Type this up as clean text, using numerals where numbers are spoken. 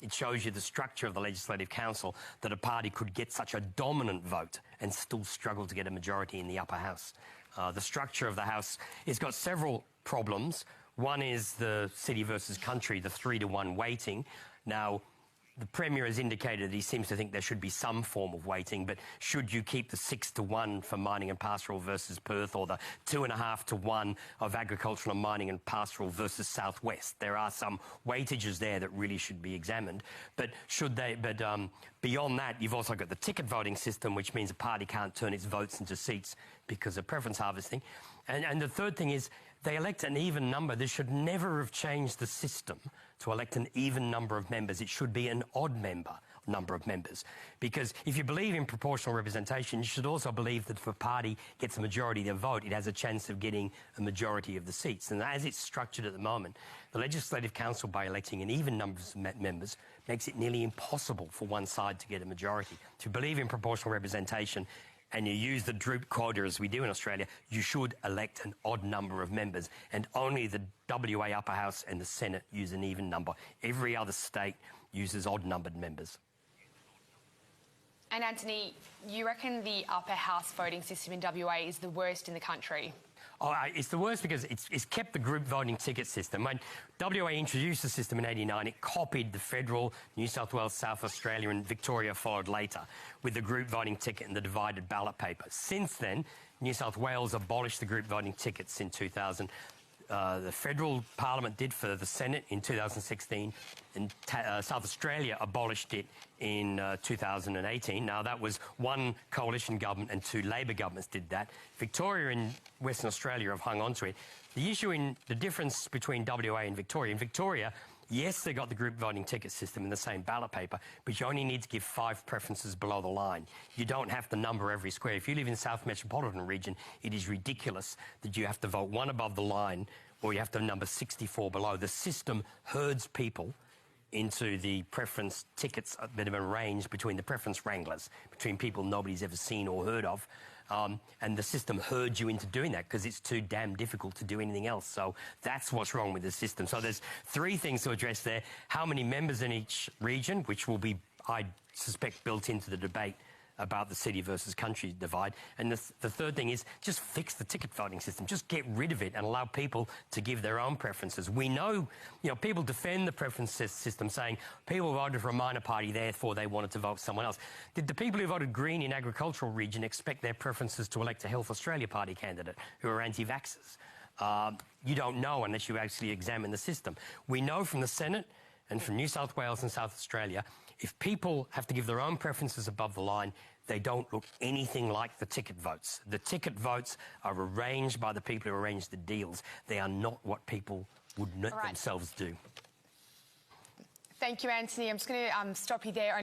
it shows you the structure of the Legislative Council, that a party could get such a dominant vote and still struggle to get a majority in the upper house. The structure of the House, it's got several problems. One is the city versus country, the 3-to-1 weighting. Now, the Premier has indicated that he seems to think there should be some form of weighting, but should you keep the 6-to-1 for mining and pastoral versus Perth, or the 2.5-to-1 of agricultural and mining and pastoral versus Southwest? There are some weightages there that really should be examined. But beyond that, you've also got the ticket voting system, which means a party can't turn its votes into seats because of preference harvesting. And the third thing is they elect an even number. This should never have changed the system to elect an even number of members. It should be an odd number of members. Because if you believe in proportional representation, you should also believe that if a party gets a majority of the vote, it has a chance of getting a majority of the seats. And as it's structured at the moment, the Legislative Council, by electing an even number of members, makes it nearly impossible for one side to get a majority. If you believe in proportional representation, and you use the droop quota as we do in Australia, you should elect an odd number of members. And only the WA Upper House and the Senate use an even number. Every other state uses odd-numbered members. And Antony, you reckon the upper house voting system in WA is the worst in the country? Oh, it's the worst because it's kept the group voting ticket system. When WA introduced the system in '89, it copied the federal, New South Wales, South Australia and Victoria followed later with the group voting ticket and the divided ballot paper. Since then, New South Wales abolished the group voting tickets in 2000. The federal parliament did for the Senate in 2016, and South Australia abolished it in 2018. Now, that was one coalition government and two Labor governments did that. Victoria and Western Australia have hung on to it. The difference between WA and Victoria, in Victoria, yes, they got the group voting ticket system in the same ballot paper, but you only need to give 5 preferences below the line. You don't have to number every square. If you live in the South Metropolitan region, it is ridiculous that you have to vote 1 above the line or you have to number 64 below. The system herds people into the preference tickets that have been arranged between the preference wranglers, between people nobody's ever seen or heard of. And the system herds you into doing that because it's too damn difficult to do anything else. So that's what's wrong with the system. So there's 3 things to address there. How many members in each region, which will be, I suspect, built into the debate about the city versus country divide. And the third thing is just fix the ticket voting system. Just get rid of it and allow people to give their own preferences. We know, people defend the preference system saying people voted for a minor party, therefore they wanted to vote for someone else. Did the people who voted Green in agricultural region expect their preferences to elect a Health Australia party candidate who are anti-vaxxers? You don't know unless you actually examine the system. We know from the Senate and from New South Wales and South Australia, if people have to give their own preferences above the line, they don't look anything like the ticket votes. The ticket votes are arranged by the people who arrange the deals. They are not what people would themselves do. Thank you, Antony. I'm just going to stop you there.